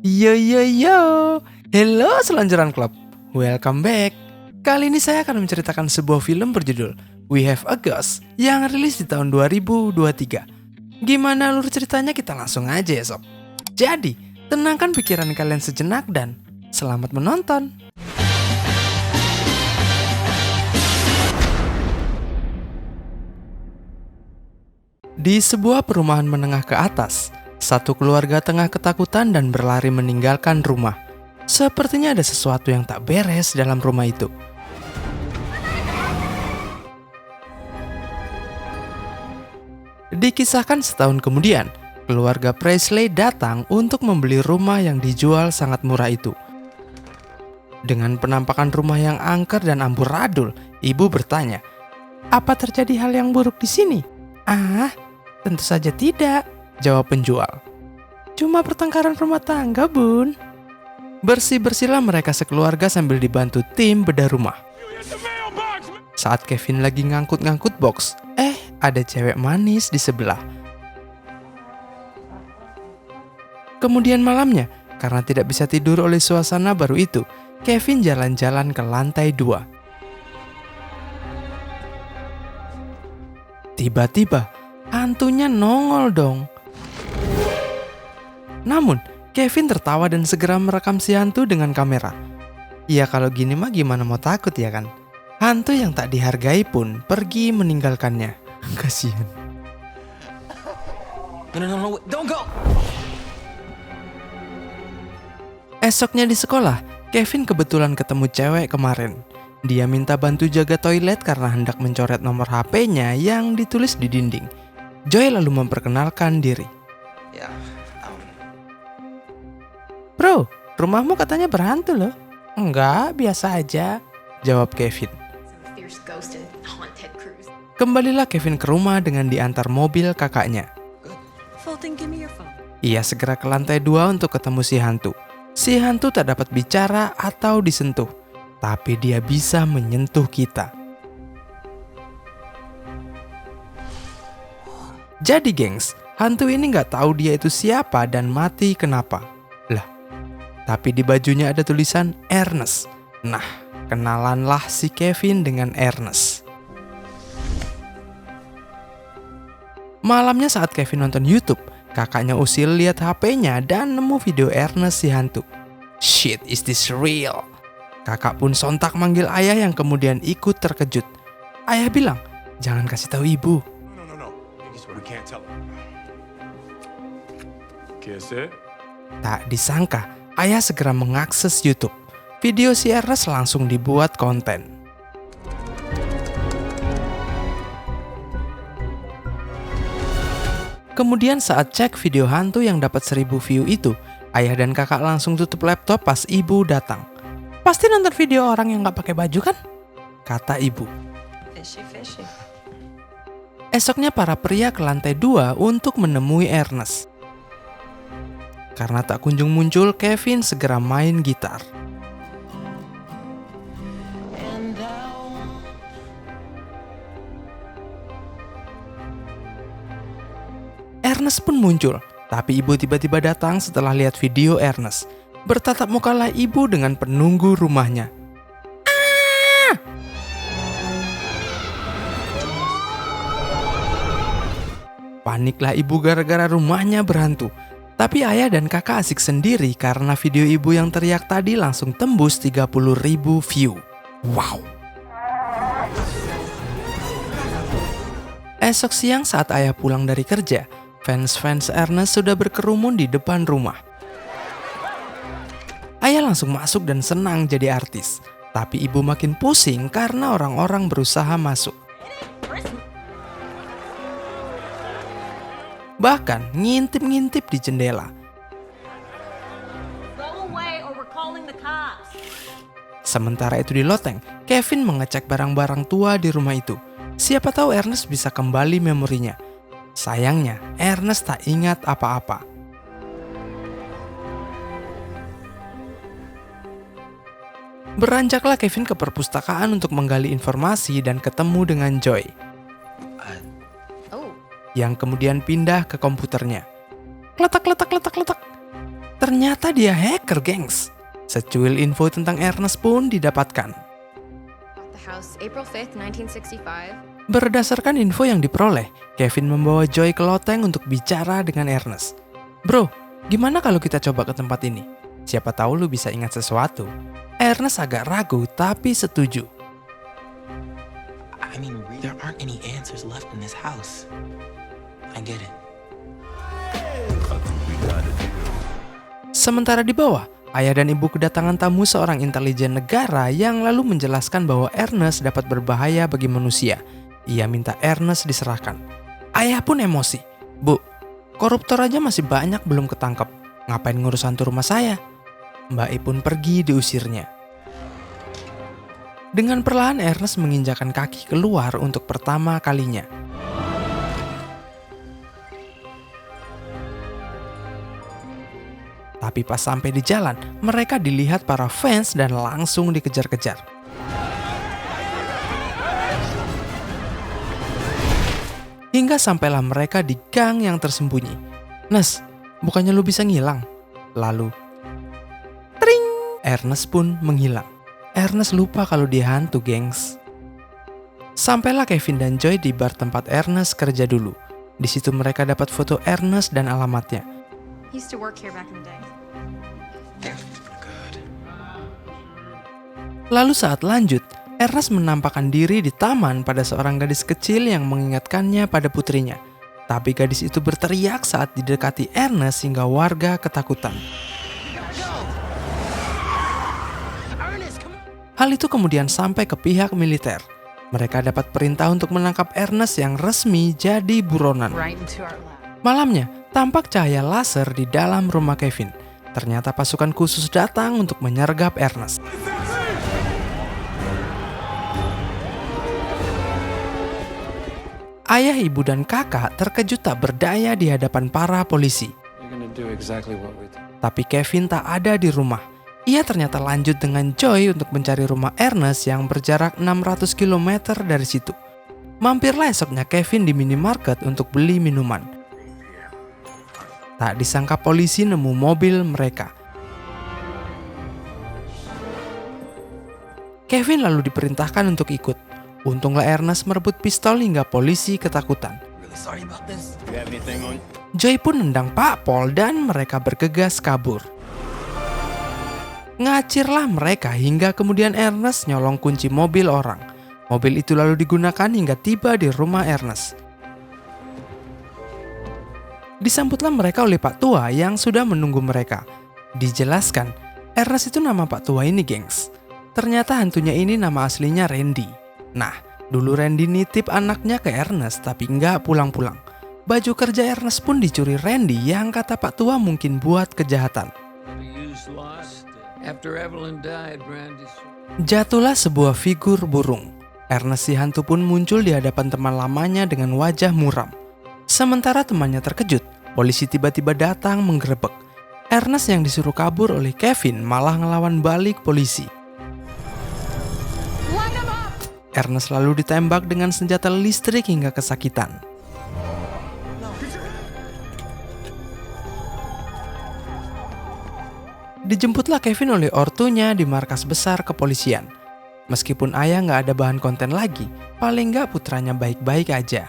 Yo yo yo, hello selonjoran klub, welcome back. Kali ini saya akan menceritakan sebuah film berjudul We Have a Ghost yang rilis di tahun 2023. Gimana alur ceritanya, kita langsung aja ya sob. Jadi, tenangkan pikiran kalian sejenak dan selamat menonton. Di sebuah perumahan menengah ke atas, satu keluarga tengah ketakutan dan berlari meninggalkan rumah. Sepertinya ada sesuatu yang tak beres dalam rumah itu. Dikisahkan setahun kemudian, keluarga Presley datang untuk membeli rumah yang dijual sangat murah itu. Dengan penampakan rumah yang angker dan amburadul, ibu bertanya, "Apa terjadi hal yang buruk di sini?" "Ah, tentu saja tidak," jawab penjual. "Cuma pertengkaran rumah tangga, Bun." Bersih-bersihlah mereka sekeluarga sambil dibantu tim bedah rumah. Saat Kevin lagi ngangkut-ngangkut box, ada cewek manis di sebelah. Kemudian malamnya, karena tidak bisa tidur oleh suasana baru itu, Kevin jalan-jalan ke lantai 2. Tiba-tiba, hantunya nongol dong. Namun, Kevin tertawa dan segera merekam si hantu dengan kamera. Ya kalau gini mah gimana mau takut ya kan? Hantu yang tak dihargai pun pergi meninggalkannya. Kasihan. No, don't go! Esoknya di sekolah, Kevin kebetulan ketemu cewek kemarin. Dia minta bantu jaga toilet karena hendak mencoret nomor HP-nya yang ditulis di dinding. Joy lalu memperkenalkan diri. Ya, "Bro, rumahmu katanya berhantu loh." "Enggak, biasa aja," jawab Kevin. Kembalilah Kevin ke rumah dengan diantar mobil kakaknya. Ia segera ke lantai 2 untuk ketemu si hantu. Si hantu tak dapat bicara atau disentuh, tapi dia bisa menyentuh kita. Jadi gengs, hantu ini nggak tahu dia itu siapa dan mati kenapa. Lah, tapi di bajunya ada tulisan Ernest. Nah, kenalanlah si Kevin dengan Ernest. Malamnya saat Kevin nonton YouTube, kakaknya Usil lihat HP-nya dan nemu video Ernest si hantu. "Shit, is this real?" Kakak pun sontak manggil ayah yang kemudian ikut terkejut. Ayah bilang, "Jangan kasih tahu ibu." No. We can't tell him. Kiss it. Tak disangka, ayah segera mengakses YouTube. Video si Ernest langsung dibuat konten. Kemudian saat cek video hantu yang dapat 1000 view itu, ayah dan kakak langsung tutup laptop pas ibu datang. "Pasti nonton video orang yang gak pakai baju kan?" kata ibu. Fishy. Esoknya para pria ke lantai 2 untuk menemui Ernest. Karena tak kunjung muncul, Kevin segera main gitar. Ernest pun muncul, tapi ibu tiba-tiba datang setelah lihat video Ernest. Bertatap mukalah ibu dengan penunggu rumahnya. "Ah!" Paniklah ibu gara-gara rumahnya berhantu. Tapi ayah dan kakak asik sendiri karena video ibu yang teriak tadi langsung tembus 30.000 view. Wow. Esok siang saat ayah pulang dari kerja, fans Ernest sudah berkerumun di depan rumah. Ayah langsung masuk dan senang jadi artis. Tapi ibu makin pusing karena orang-orang berusaha masuk. Bahkan ngintip-ngintip di jendela. Sementara itu di loteng, Kevin mengecek barang-barang tua di rumah itu. Siapa tahu Ernest bisa kembali memorinya. Sayangnya, Ernest tak ingat apa-apa. Beranjaklah Kevin ke perpustakaan untuk menggali informasi dan ketemu dengan Joy, yang kemudian pindah ke komputernya. Kletak. Ternyata dia hacker, gengs. Secuil info tentang Ernest pun didapatkan. Bought the house April 5th, 1965. Berdasarkan info yang diperoleh, Kevin membawa Joy ke loteng untuk bicara dengan Ernest. Bro, gimana kalau kita coba ke tempat ini? Siapa tahu lu bisa ingat sesuatu. Ernest agak ragu tapi setuju. I mean, there aren't any answers left in this house. I get it. Sementara di bawah, ayah dan ibu kedatangan tamu seorang intelijen negara yang lalu menjelaskan bahwa Ernest dapat berbahaya bagi manusia. Ia minta Ernest diserahkan. Ayah pun emosi. Bu, koruptor aja masih banyak belum ketangkep. Ngapain ngurus hantu rumah saya? Mbak I pun pergi diusirnya. Dengan perlahan Ernest menginjakan kaki keluar untuk pertama kalinya. Tapi pas sampai di jalan, mereka dilihat para fans dan langsung dikejar-kejar. Hingga sampailah mereka di gang yang tersembunyi. Nes, bukannya lu bisa ngilang? Lalu, tring, Ernest pun menghilang. Ernest lupa kalau dia hantu, gengs. Sampailah Kevin dan Joy di bar tempat Ernest kerja dulu. Di situ mereka dapat foto Ernest dan alamatnya. He used to work here back in the day. Lalu saat lanjut, Ernest menampakkan diri di taman pada seorang gadis kecil yang mengingatkannya pada putrinya. Tapi gadis itu berteriak saat didekati Ernest hingga warga ketakutan. Hal itu kemudian sampai ke pihak militer. Mereka dapat perintah untuk menangkap Ernest yang resmi jadi buronan. Malamnya, tampak cahaya laser di dalam rumah Kevin. Ternyata pasukan khusus datang untuk menyergap Ernest. Ayah, ibu, dan kakak terkejut tak berdaya di hadapan para polisi. Tapi Kevin tak ada di rumah. Ia ternyata lanjut dengan Joy untuk mencari rumah Ernest yang berjarak 600 km dari situ. Mampirlah esoknya Kevin di minimarket untuk beli minuman. Tak disangka polisi nemu mobil mereka. Kevin lalu diperintahkan untuk ikut. Untunglah Ernest merebut pistol hingga polisi ketakutan. Joy pun nendang Pak Pol dan mereka bergegas kabur. Ngacirlah mereka hingga kemudian Ernest nyolong kunci mobil orang. Mobil itu lalu digunakan hingga tiba di rumah Ernest. Disambutlah mereka oleh Pak Tua yang sudah menunggu mereka. Dijelaskan, Ernest itu nama Pak Tua ini, gengs. Ternyata hantunya ini nama aslinya Randy. Nah, dulu Randy nitip anaknya ke Ernest tapi nggak pulang-pulang. Baju kerja Ernest pun dicuri Randy yang kata Pak Tua mungkin buat kejahatan. Jatuhlah sebuah figur burung. Ernest si hantu pun muncul di hadapan teman lamanya dengan wajah muram. Sementara temannya terkejut, polisi tiba-tiba datang menggerebek. Ernest yang disuruh kabur oleh Kevin malah ngelawan balik polisi. Ernest lalu ditembak dengan senjata listrik hingga kesakitan. Dijemputlah Kevin oleh ortunya di markas besar kepolisian. Meskipun ayah nggak ada bahan konten lagi, paling nggak putranya baik-baik aja.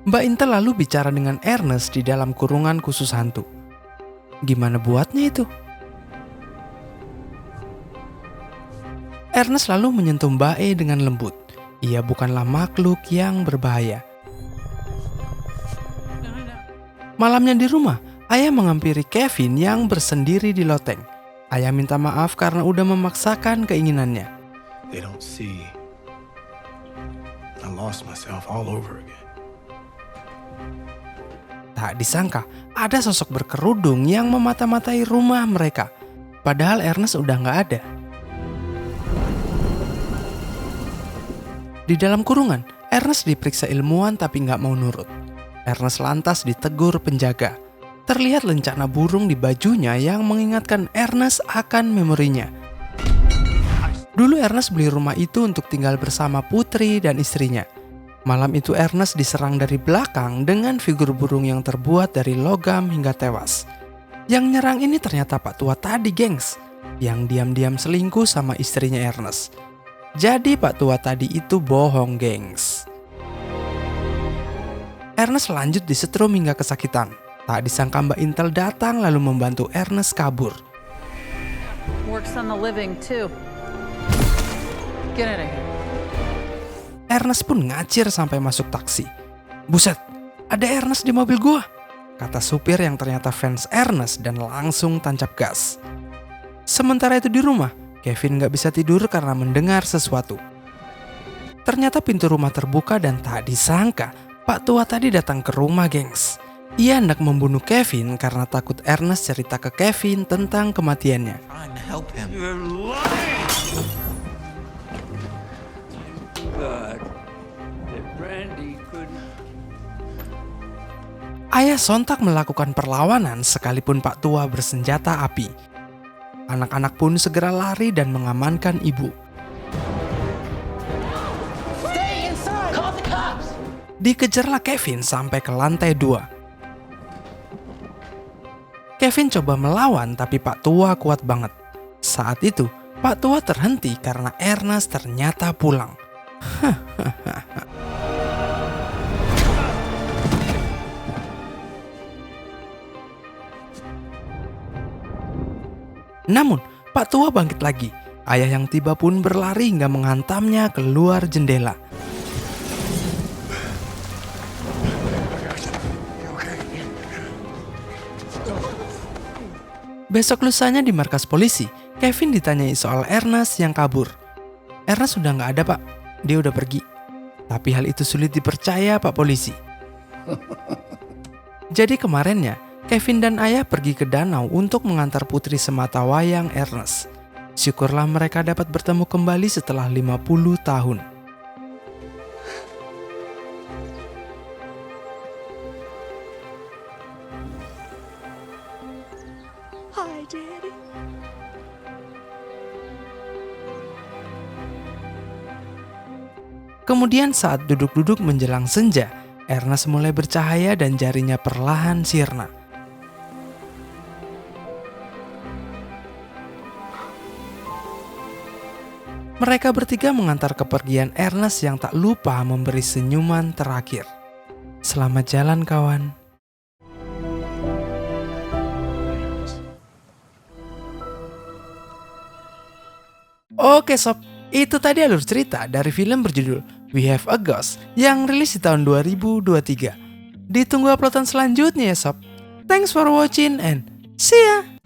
Mbak Intel lalu bicara dengan Ernest di dalam kurungan khusus hantu. Gimana buatnya itu? Ernest lalu menyentuh Mbak E dengan lembut. Ia bukanlah makhluk yang berbahaya. Malamnya di rumah, ayah menghampiri Kevin yang bersendiri di loteng. Ayah minta maaf karena udah memaksakan keinginannya. They don't see. I lost myself all over again. Tak disangka, ada sosok berkerudung yang memata-matai rumah mereka. Padahal Ernest udah nggak ada. Di dalam kurungan, Ernest diperiksa ilmuwan tapi nggak mau nurut. Ernest lantas ditegur penjaga. Terlihat lencana burung di bajunya yang mengingatkan Ernest akan memorinya. Dulu Ernest beli rumah itu untuk tinggal bersama putri dan istrinya. Malam itu Ernest diserang dari belakang dengan figur burung yang terbuat dari logam hingga tewas. Yang nyerang ini ternyata Pak Tua tadi, gengs, yang diam-diam selingkuh sama istrinya Ernest. Jadi Pak Tua tadi itu bohong, gengs. Ernest lanjut disetrum hingga kesakitan. Tak disangka Mbak Intel datang lalu membantu Ernest kabur. Works on the living too. Get out of here. Ernest pun ngacir sampai masuk taksi. "Buset, ada Ernest di mobil gua," kata supir yang ternyata fans Ernest dan langsung tancap gas. Sementara itu di rumah, Kevin gak bisa tidur karena mendengar sesuatu. Ternyata pintu rumah terbuka dan tak disangka Pak Tua tadi datang ke rumah, gengs. Ia hendak membunuh Kevin karena takut Ernest cerita ke Kevin tentang kematiannya. Trying to help him. Ayah sontak melakukan perlawanan sekalipun Pak Tua bersenjata api. Anak-anak pun segera lari dan mengamankan ibu. Dikejarlah Kevin sampai ke lantai 2. Kevin coba melawan tapi Pak Tua kuat banget. Saat itu Pak Tua terhenti karena Ernest ternyata pulang. Namun Pak Tua bangkit lagi. Ayah yang tiba pun berlari hingga menghantamnya keluar jendela. Besok lusanya di markas polisi, Kevin ditanyai soal Ernest yang kabur. Ernest sudah nggak ada, Pak. Dia udah pergi. Tapi hal itu sulit dipercaya, Pak Polisi. Jadi kemarinnya, Kevin dan ayah pergi ke danau untuk mengantar putri sematawayang Ernest. Syukurlah mereka dapat bertemu kembali setelah 50 tahun. Hi, Daddy. Kemudian saat duduk-duduk menjelang senja, Ernest mulai bercahaya dan jarinya perlahan sirna. Mereka bertiga mengantar kepergian Ernest yang tak lupa memberi senyuman terakhir. Selamat jalan, kawan. Oke sob, itu tadi alur cerita dari film berjudul We Have a Ghost yang rilis di tahun 2023. Ditunggu uploadan selanjutnya ya sob. Thanks for watching and see ya!